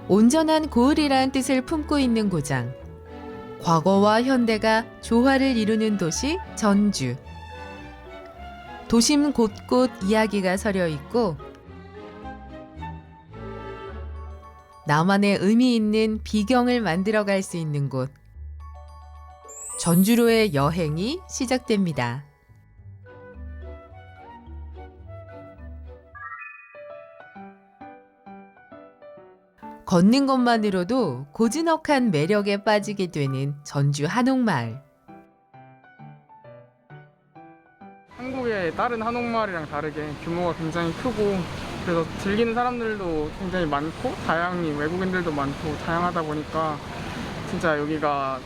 온전한 고을이란 뜻을 품고 있는 고장. 과거와 현대가 조화를 이루는 도시 전주. 도심 곳곳 이야기가 서려 있고 나만의 의미 있는 비경을 만들어갈 수 있는 곳. 전주로의 여행이 시작됩니다. 걷는 것만으로도 고즈넉한 매력에 빠지게 되는 전주 한옥마을. 한국의 다른 한옥마을이랑 다르게 규모가 굉장히 크고 그래서 즐기는 사람들도 굉장히 많고 다양히 외국인들도 많고 다양하다 보니까 진짜 여기가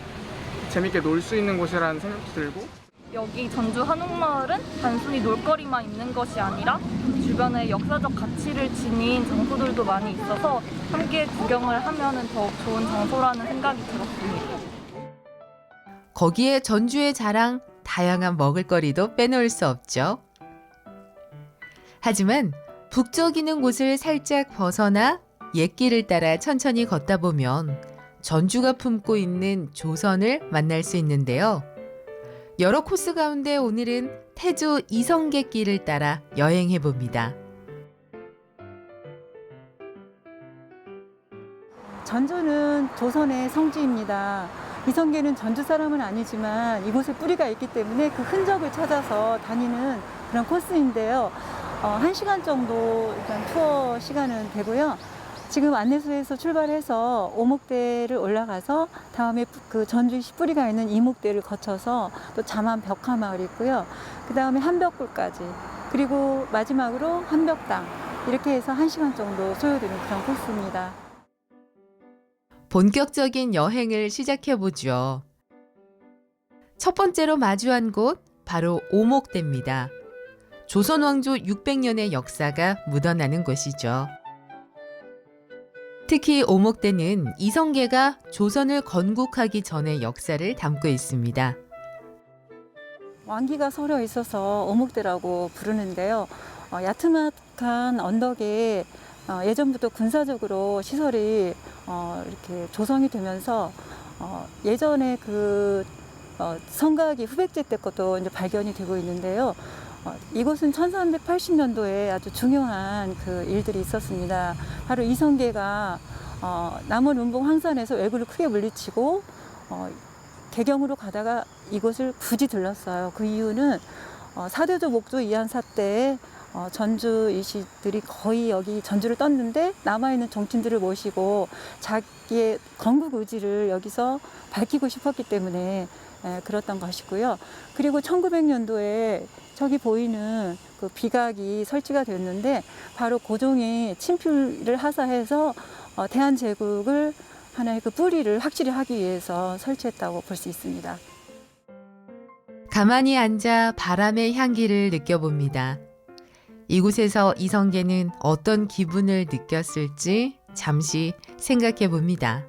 재밌게 놀 수 있는 곳이라는 생각도 들고 여기 전주 한옥마을은 단순히 놀거리만 있는 것이 아니라 주변에 역사적 가치를 지닌 장소들도 많이 있어서 함께 구경을 하면 더욱 좋은 장소라는 생각이 들었습니다. 거기에 전주의 자랑, 다양한 먹을거리도 빼놓을 수 없죠. 하지만 북적이는 곳을 살짝 벗어나 옛길을 따라 천천히 걷다 보면 전주가 품고 있는 조선을 만날 수 있는데요. 여러 코스 가운데 오늘은 태조 이성계 길을 따라 여행해 봅니다. 전주는 조선의 성지입니다. 이성계는 전주 사람은 아니지만 이곳에 뿌리가 있기 때문에 그 흔적을 찾아서 다니는 그런 코스인데요. 1시간 정도 일단 투어 시간은 되고요. 지금 안내소에서 출발해서 오목대를 올라가서 다음에 그 전주의 씨뿌리가 있는 이목대를 거쳐서 또 잠안 벽화마을이 있고요. 그 다음에 한벽굴까지 그리고 마지막으로 한벽당 이렇게 해서 1시간 정도 소요되는 그런 코스입니다. 본격적인 여행을 시작해보죠. 첫 번째로 마주한 곳 바로 오목대입니다. 조선 왕조 600년의 역사가 묻어나는 곳이죠. 특히 오목대는 이성계가 조선을 건국하기 전의 역사를 담고 있습니다. 왕기가 서려 있어서 오목대라고 부르는데요. 야트막한 언덕에 예전부터 군사적으로 시설이 이렇게 조성이 되면서 예전에 그 성가기 후백제 때 것도 이제 발견이 되고 있는데요. 이곳은 1380년도에 아주 중요한 그 일들이 있었습니다. 바로 이성계가 남원 운봉 황산에서 왜구를 크게 물리치고 개경으로 가다가 이곳을 굳이 들렀어요. 그 이유는 사대조 목조 이한사 때 전주 이시들이 거의 여기 전주를 떴는데 남아있는 종친들을 모시고 자기의 건국 의지를 여기서 밝히고 싶었기 때문에 그랬던 것이고요. 그리고 1900년도에 저기 보이는 그 비각이 설치가 됐는데 바로 고종이 친필을 하사해서 대한제국을 하나의 그 뿌리를 확실히 하기 위해서 설치했다고 볼 수 있습니다. 가만히 앉아 바람의 향기를 느껴봅니다. 이곳에서 이성계는 어떤 기분을 느꼈을지 잠시 생각해 봅니다.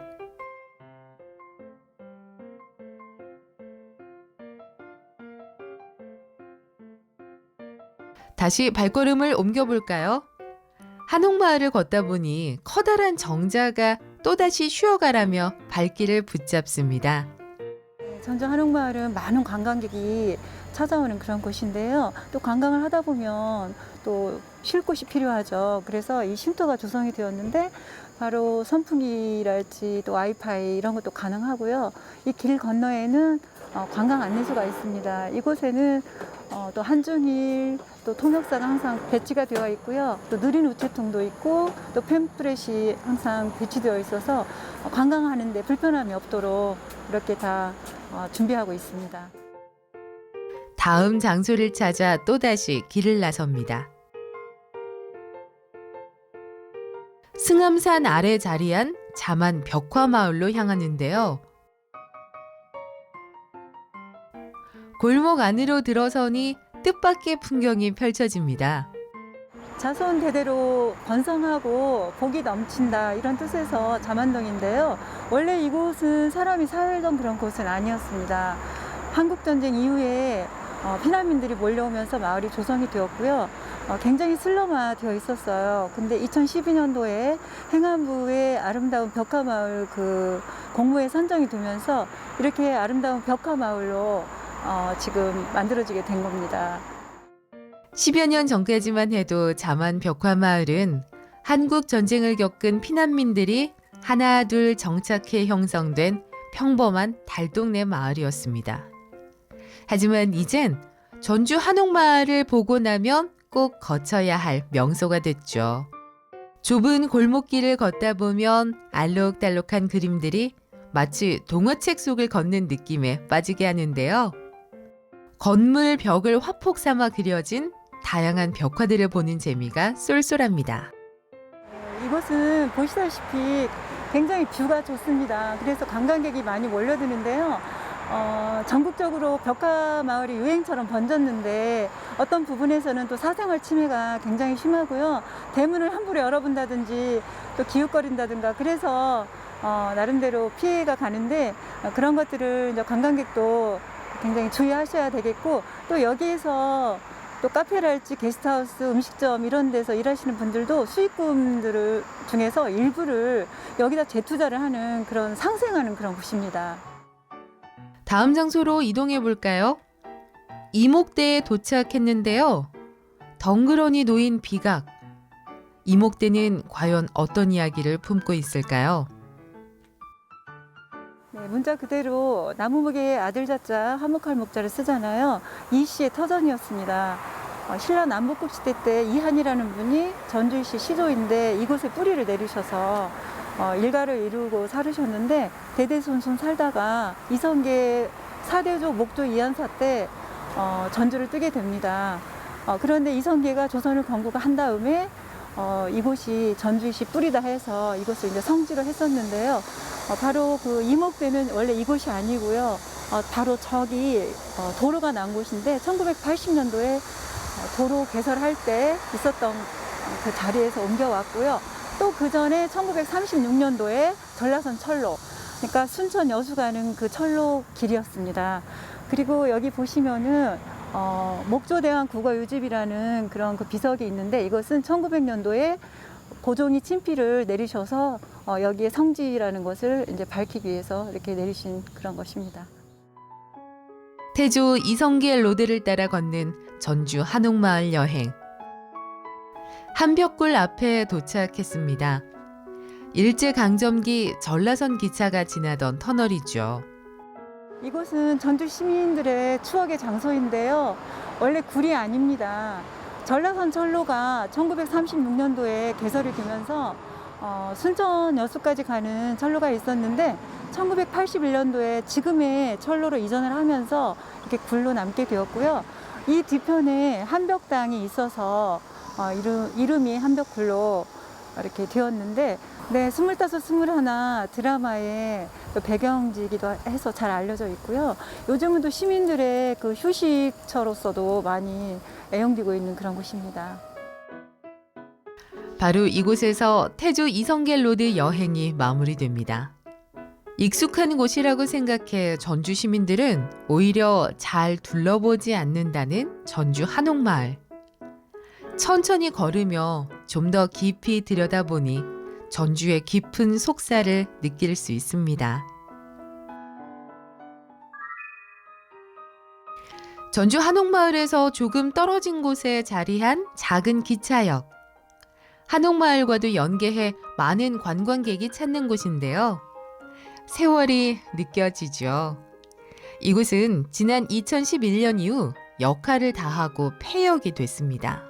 다시 발걸음을 옮겨볼까요? 한옥마을을 걷다 보니 커다란 정자가 또다시 쉬어가라며 발길을 붙잡습니다. 전주 한옥마을은 많은 관광객이 찾아오는 그런 곳인데요. 또 관광을 하다 보면 또 쉴 곳이 필요하죠. 그래서 이 쉼터가 조성이 되었는데 바로 선풍기랄지 또 와이파이 이런 것도 가능하고요. 이 길 건너에는 관광 안내소가 있습니다. 이곳에는 또 한중일 또 통역사가 항상 배치가 되어 있고요. 또 느린 우체통도 있고 또 팸프렛이 항상 배치되어 있어서 관광하는데 불편함이 없도록 이렇게 다 준비하고 있습니다. 다음 장소를 찾아 또다시 길을 나섭니다. 승암산 아래 자리한 잠안 벽화마을로 향하는데요. 골목 안으로 들어서니 뜻밖의 풍경이 펼쳐집니다. 자손 대대로 번성하고 복이 넘친다 이런 뜻에서 잠안동인데요. 원래 이곳은 사람이 살던 그런 곳은 아니었습니다. 한국전쟁 이후에 피난민들이 몰려오면서 마을이 조성이 되었고요. 굉장히 슬럼화되어 있었어요. 근데 2012년도에 행안부의 아름다운 벽화마을 그 공모에 선정이 되면서 이렇게 아름다운 벽화마을로 지금 만들어지게 된 겁니다. 10여 년 전까지만 해도 자만 벽화마을은 한국 전쟁을 겪은 피난민들이 하나 둘 정착해 형성된 평범한 달동네 마을이었습니다. 하지만 이젠 전주 한옥마을을 보고 나면 꼭 거쳐야 할 명소가 됐죠. 좁은 골목길을 걷다 보면 알록달록한 그림들이 마치 동화책 속을 걷는 느낌에 빠지게 하는데요. 건물 벽을 화폭 삼아 그려진 다양한 벽화들을 보는 재미가 쏠쏠합니다. 이곳은 보시다시피 굉장히 뷰가 좋습니다. 그래서 관광객이 많이 몰려드는데요. 전국적으로 벽화 마을이 유행처럼 번졌는데 어떤 부분에서는 또 사생활 침해가 굉장히 심하고요. 대문을 함부로 열어본다든지 또 기웃거린다든가 그래서 나름대로 피해가 가는데 그런 것들을 이제 관광객도 굉장히 주의하셔야 되겠고 또 여기에서 또 카페랄지 게스트하우스, 음식점 이런 데서 일하시는 분들도 수익금들 중에서 일부를 여기다 재투자를 하는 그런 상생하는 그런 곳입니다. 다음 장소로 이동해 볼까요? 이목대에 도착했는데요. 덩그러니 놓인 비각. 이목대는 과연 어떤 이야기를 품고 있을까요? 네, 문자 그대로 나무무게의 아들 자자 화목할 목자를 쓰잖아요. 이 시의 터전이었습니다. 신라 남북국시대 때 이한이라는 분이 전주시 시조인데 이곳에 뿌리를 내리셔서 일가를 이루고 살으셨는데 대대손손 살다가 이성계 4대조 목조 이한사 때 전주를 뜨게 됩니다. 그런데 이성계가 조선을 건국한 다음에 이곳이 전주시 뿌리다 해서 이곳을 이제 성지로 했었는데요. 바로 그 이목대는 원래 이곳이 아니고요. 바로 저기 도로가 난 곳인데 1980년도에 도로 개설할 때 있었던 그 자리에서 옮겨왔고요. 또 그 전에 1936년도에 전라선 철로, 그러니까 순천 여수 가는 그 철로 길이었습니다. 그리고 여기 보시면은 목조대왕 국어유집이라는 그런 그 비석이 있는데 이것은 1900년도에 고종이 친필을 내리셔서 여기에 성지라는 것을 이제 밝히기 위해서 이렇게 내리신 그런 것입니다. 태조 이성계 로드를 따라 걷는 전주 한옥마을 여행. 한벽굴 앞에 도착했습니다. 일제강점기 전라선 기차가 지나던 터널이죠. 이곳은 전주 시민들의 추억의 장소인데요. 원래 굴이 아닙니다. 전라선 철로가 1936년도에 개설이 되면서 순천 여수까지 가는 철로가 있었는데 1981년도에 지금의 철로로 이전을 하면서 이렇게 굴로 남게 되었고요. 이 뒤편에 한벽당이 있어서 이름이 한벽굴로 이렇게 되었는데 네, 25, 21 드라마의 배경지이기도 해서 잘 알려져 있고요. 요즘은 또 시민들의 그 휴식처로서도 많이 애용되고 있는 그런 곳입니다. 바로 이곳에서 태조 이성계 로드 여행이 마무리됩니다. 익숙한 곳이라고 생각해 전주 시민들은 오히려 잘 둘러보지 않는다는 전주 한옥마을. 천천히 걸으며 좀 더 깊이 들여다보니 전주의 깊은 속살을 느낄 수 있습니다. 전주 한옥마을에서 조금 떨어진 곳에 자리한 작은 기차역. 한옥마을과도 연계해 많은 관광객이 찾는 곳인데요. 세월이 느껴지죠. 이곳은 지난 2011년 이후 역할을 다하고 폐역이 됐습니다.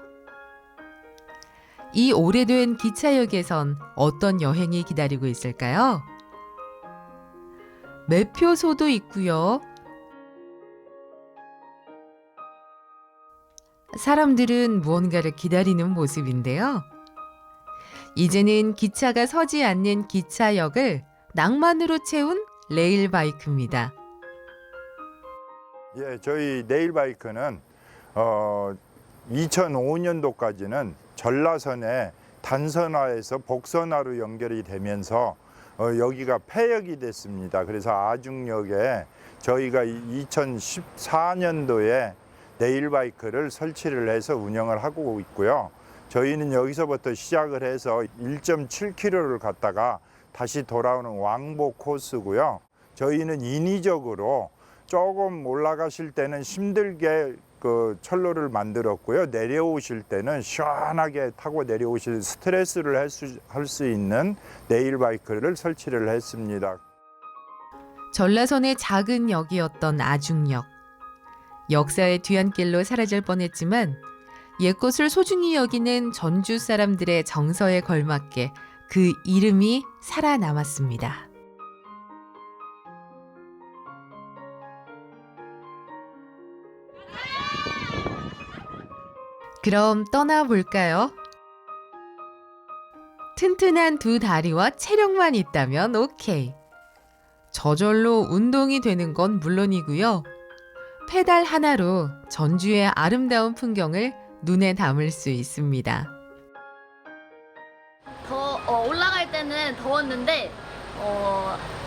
이 오래된 기차역에선 어떤 여행이 기다리고 있을까요? 매표소도 있고요. 사람들은 무언가를 기다리는 모습인데요. 이제는 기차가 서지 않는 기차역을 낭만으로 채운 레일바이크입니다. 예, 저희 레일바이크는 2005년도까지는 전라선에 단선화에서 복선화로 연결이 되면서 여기가 폐역이 됐습니다. 그래서 아중역에 저희가 2014년도에 네일바이크를 설치를 해서 운영을 하고 있고요. 저희는 여기서부터 시작을 해서 1.7km를 갔다가 다시 돌아오는 왕복 코스고요. 저희는 인위적으로 조금 올라가실 때는 힘들게 그 철로를 만들었고요. 내려오실 때는 시원하게 타고 내려오실 스트레스를 할 수 있는 네일바이크를 설치를 했습니다. 전라선의 작은 역이었던 아중역. 역사의 뒤안길로 사라질 뻔했지만 옛것을 소중히 여기는 전주 사람들의 정서에 걸맞게 그 이름이 살아남았습니다. 그럼 떠나볼까요? 튼튼한 두 다리와 체력만 있다면 오케이. 저절로 운동이 되는 건 물론이고요. 페달 하나로 전주의 아름다운 풍경을 눈에 담을 수 있습니다. 올라갈 때는 더웠는데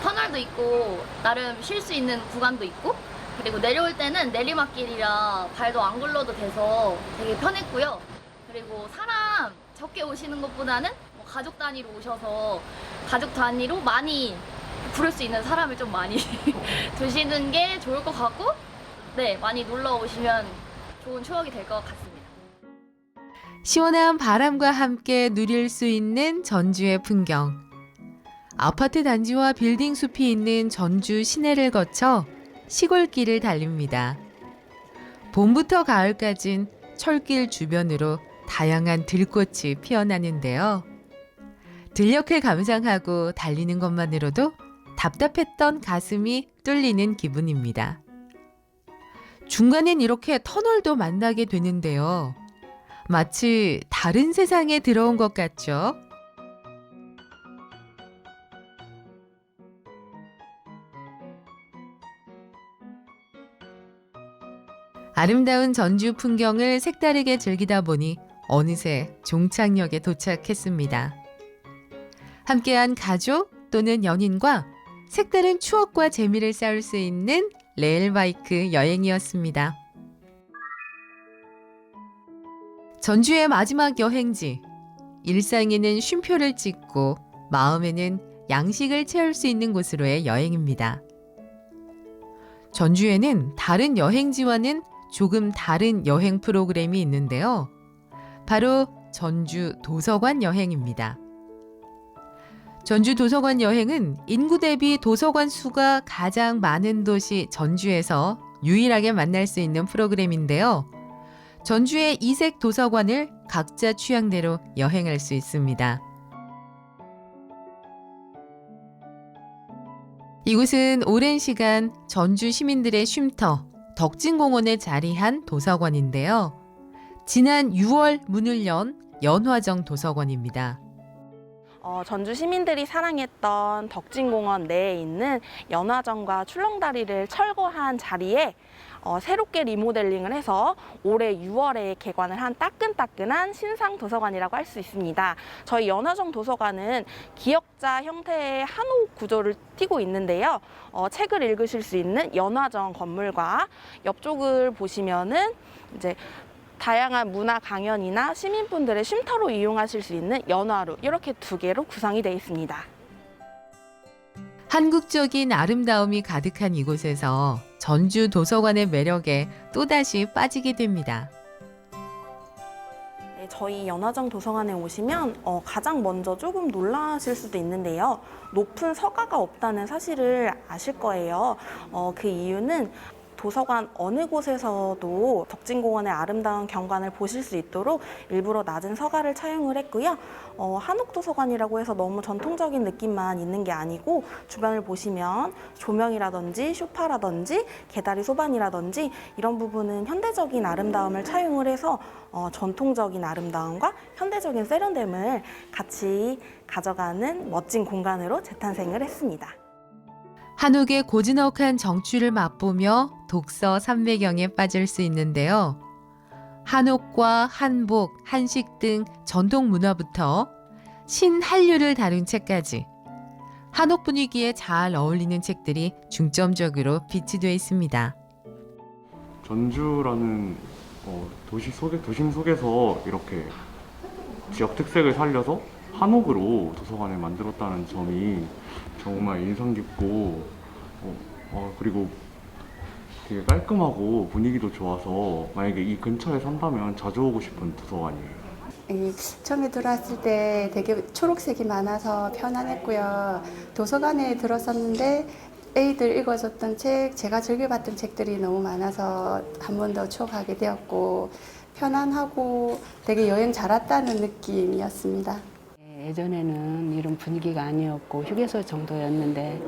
터널도 있고 나름 쉴 수 있는 구간도 있고, 그리고 내려올 때는 내리막길이라 발도 안 굴러도 돼서 되게 편했고요. 그리고 사람 적게 오시는 것보다는 가족 단위로 오셔서 가족 단위로 많이 부를 수 있는 사람을 좀 많이 두시는 게 좋을 것 같고, 네, 많이 놀러 오시면 좋은 추억이 될 것 같습니다. 시원한 바람과 함께 누릴 수 있는 전주의 풍경. 아파트 단지와 빌딩 숲이 있는 전주 시내를 거쳐 시골길을 달립니다. 봄부터 가을까진 철길 주변으로 다양한 들꽃이 피어나는데요. 들녘을 감상하고 달리는 것만으로도 답답했던 가슴이 뚫리는 기분입니다. 중간엔 이렇게 터널도 만나게 되는데요. 마치 다른 세상에 들어온 것 같죠? 아름다운 전주 풍경을 색다르게 즐기다 보니 어느새 종착역에 도착했습니다. 함께한 가족 또는 연인과 색다른 추억과 재미를 쌓을 수 있는 레일바이크 여행이었습니다. 전주의 마지막 여행지, 일상에는 쉼표를 찍고 마음에는 양식을 채울 수 있는 곳으로의 여행입니다. 전주에는 다른 여행지와는 조금 다른 여행 프로그램이 있는데요. 바로 전주 도서관 여행입니다. 전주 도서관 여행은 인구 대비 도서관 수가 가장 많은 도시 전주에서 유일하게 만날 수 있는 프로그램인데요. 전주의 이색 도서관을 각자 취향대로 여행할 수 있습니다. 이곳은 오랜 시간 전주 시민들의 쉼터, 덕진공원에 자리한 도서관인데요. 지난 6월 문을 연 연화정 도서관입니다. 전주 시민들이 사랑했던 덕진공원 내에 있는 연화정과 출렁다리를 철거한 자리에 새롭게 리모델링을 해서 올해 6월에 개관을 한 따끈따끈한 신상 도서관이라고 할 수 있습니다. 저희 연화정 도서관은 기역자 형태의 한옥 구조를 띠고 있는데요. 책을 읽으실 수 있는 연화정 건물과 옆쪽을 보시면은 이제 다양한 문화 강연이나 시민분들의 쉼터로 이용하실 수 있는 연화루, 이렇게 두 개로 구성이 되어 있습니다. 한국적인 아름다움이 가득한 이곳에서 전주 도서관의 매력에 또다시 빠지게 됩니다. 네, 저희 연화정 도서관에 오시면 가장 먼저 조금 놀라실 수도 있는데요. 높은 서가가 없다는 사실을 아실 거예요. 그 이유는 도서관 어느 곳에서도 덕진공원의 아름다운 경관을 보실 수 있도록 일부러 낮은 서가를 차용을 했고요. 한옥도서관이라고 해서 너무 전통적인 느낌만 있는 게 아니고 주변을 보시면 조명이라든지 소파라든지 개다리 소반이라든지 이런 부분은 현대적인 아름다움을 차용을 해서 전통적인 아름다움과 현대적인 세련됨을 같이 가져가는 멋진 공간으로 재탄생을 했습니다. 한옥의 고즈넉한 정취를 맛보며 독서 삼매경에 빠질 수 있는데요. 한옥과 한복, 한식 등 전통 문화부터 신한류를 다룬 책까지 한옥 분위기에 잘 어울리는 책들이 중점적으로 비치되어 있습니다. 전주라는 도심 속에서 이렇게 지역 특색을 살려서 한옥으로 도서관을 만들었다는 점이 정말 인상 깊고 그리고 되게 깔끔하고 분위기도 좋아서 만약에 이 근처에 산다면 자주 오고 싶은 도서관이에요. 처음에 들어왔을 때 되게 초록색이 많아서 편안했고요. 도서관에 들었었는데 애들 읽어줬던 책, 제가 즐겨봤던 책들이 너무 많아서 한 번 더 추억하게 되었고 편안하고 되게 여행 잘 왔다는 느낌이었습니다. 예전에는 이런 분위기가 아니었고 휴게소 정도였는데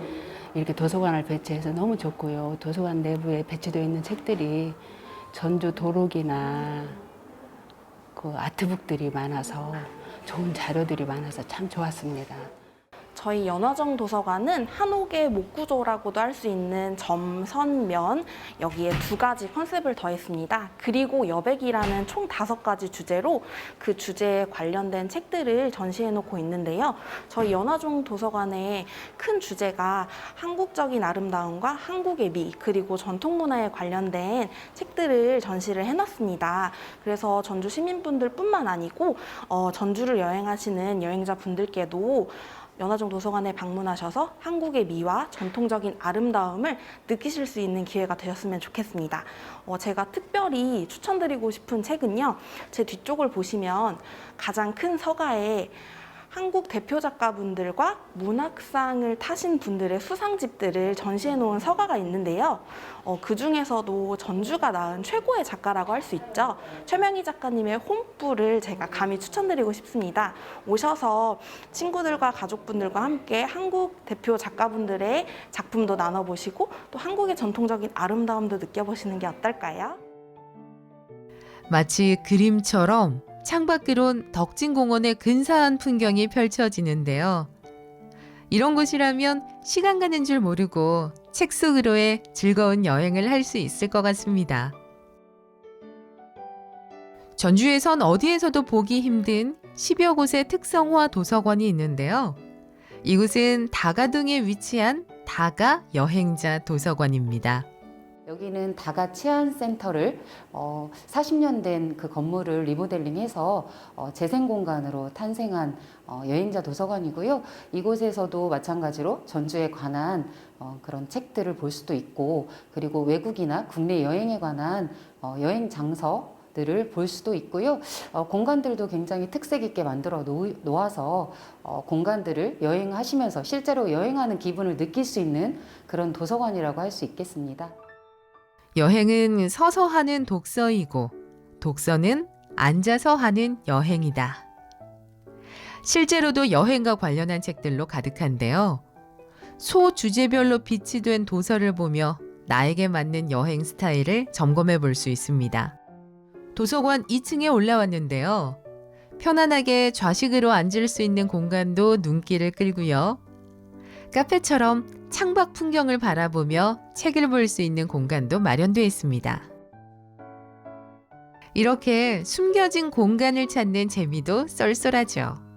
이렇게 도서관을 배치해서 너무 좋고요. 도서관 내부에 배치되어 있는 책들이 전주 도록이나 그 아트북들이 많아서 좋은 자료들이 많아서 참 좋았습니다. 저희 연화정 도서관은 한옥의 목구조라고도 할 수 있는 점, 선, 면 여기에 2가지 컨셉을 더했습니다. 그리고 여백이라는 총 5가지 주제로 그 주제에 관련된 책들을 전시해 놓고 있는데요. 저희 연화정 도서관의 큰 주제가 한국적인 아름다움과 한국의 미 그리고 전통문화에 관련된 책들을 전시를 해놨습니다. 그래서 전주 시민분들 뿐만 아니고 전주를 여행하시는 여행자분들께도 연화정 도서관에 방문하셔서 한국의 미와 전통적인 아름다움을 느끼실 수 있는 기회가 되셨으면 좋겠습니다. 제가 특별히 추천드리고 싶은 책은요. 제 뒤쪽을 보시면 가장 큰 서가에 한국 대표 작가분들과 문학상을 타신 분들의 수상집들을 전시해 놓은 서가가 있는데요. 그 중에서도 전주가 낳은 최고의 작가라고 할 수 있죠. 최명희 작가님의 홈불을 제가 감히 추천드리고 싶습니다. 오셔서 친구들과 가족분들과 함께 한국 대표 작가분들의 작품도 나눠보시고 또 한국의 전통적인 아름다움도 느껴보시는 게 어떨까요? 마치 그림처럼 창밖으론 덕진공원의 근사한 풍경이 펼쳐지는데요. 이런 곳이라면 시간 가는 줄 모르고 책 속으로의 즐거운 여행을 할 수 있을 것 같습니다. 전주에선 어디에서도 보기 힘든 10여 곳의 특성화 도서관이 있는데요. 이곳은 다가동에 위치한 다가 여행자 도서관입니다. 여기는 다가 치안센터를 40년 된 그 건물을 리모델링해서 재생공간으로 탄생한 여행자 도서관이고요. 이곳에서도 마찬가지로 전주에 관한 그런 책들을 볼 수도 있고 그리고 외국이나 국내 여행에 관한 여행 장서들을 볼 수도 있고요. 공간들도 굉장히 특색 있게 만들어 놓아서 공간들을 여행하시면서 실제로 여행하는 기분을 느낄 수 있는 그런 도서관이라고 할 수 있겠습니다. 여행은 서서 하는 독서이고 독서는 앉아서 하는 여행이다. 실제로도 여행과 관련한 책들로 가득한데요. 소 주제별로 비치된 도서를 보며 나에게 맞는 여행 스타일을 점검해 볼 수 있습니다. 도서관 2층에 올라왔는데요. 편안하게 좌식으로 앉을 수 있는 공간도 눈길을 끌고요. 카페처럼 창밖 풍경을 바라보며 책을 볼 수 있는 공간도 마련되어 있습니다. 이렇게 숨겨진 공간을 찾는 재미도 쏠쏠하죠.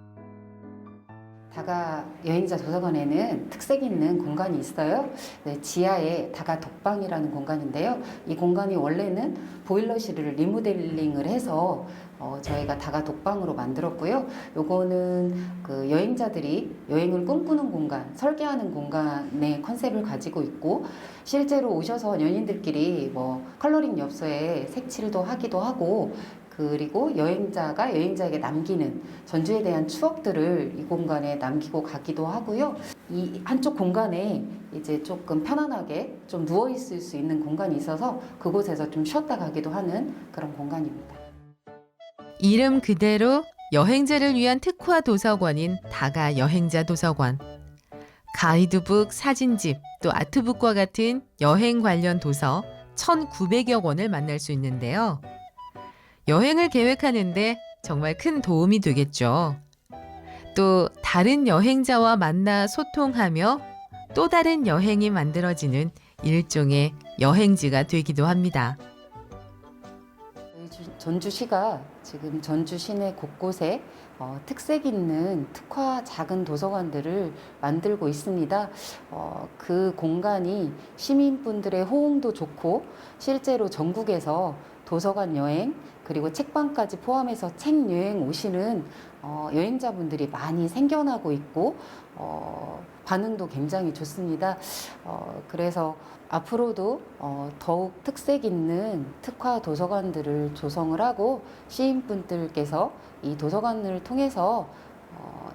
다가 여행자 도서관에는 특색 있는 공간이 있어요. 네, 지하에 다가 독방이라는 공간인데요. 이 공간이 원래는 보일러실을 리모델링을 해서 저희가 다가 독방으로 만들었고요. 요거는 그 여행자들이 여행을 꿈꾸는 공간, 설계하는 공간의 컨셉을 가지고 있고 실제로 오셔서 연인들끼리 뭐 컬러링 엽서에 색칠도 하기도 하고 그리고 여행자가 여행자에게 남기는 전주에 대한 추억들을 이 공간에 남기고 가기도 하고요. 이 한쪽 공간에 이제 조금 편안하게 좀 누워 있을 수 있는 공간이 있어서 그곳에서 좀 쉬었다 가기도 하는 그런 공간입니다. 이름 그대로 여행자를 위한 특화 도서관인 다가 여행자 도서관. 가이드북, 사진집, 또 아트북과 같은 여행 관련 도서 1,900여 권을 만날 수 있는데요. 여행을 계획하는데 정말 큰 도움이 되겠죠. 또 다른 여행자와 만나 소통하며 또 다른 여행이 만들어지는 일종의 여행지가 되기도 합니다. 전주시가 지금 전주 시내 곳곳에 특색 있는 특화 작은 도서관들을 만들고 있습니다. 그 공간이 시민분들의 호응도 좋고 실제로 전국에서 도서관 여행 그리고 책방까지 포함해서 책 여행 오시는 여행자분들이 많이 생겨나고 있고 반응도 굉장히 좋습니다. 그래서 앞으로도 더욱 특색 있는 특화 도서관들을 조성을 하고 시민분들께서 이 도서관을 통해서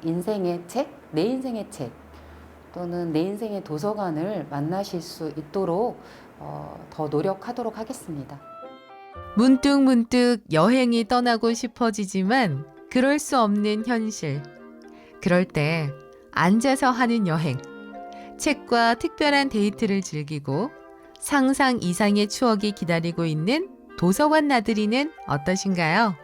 인생의 책, 내 인생의 책 또는 내 인생의 도서관을 만나실 수 있도록 더 노력하도록 하겠습니다. 문득문득 여행이 떠나고 싶어지지만 그럴 수 없는 현실. 그럴 때 앉아서 하는 여행, 책과 특별한 데이트를 즐기고 상상 이상의 추억이 기다리고 있는 도서관 나들이는 어떠신가요?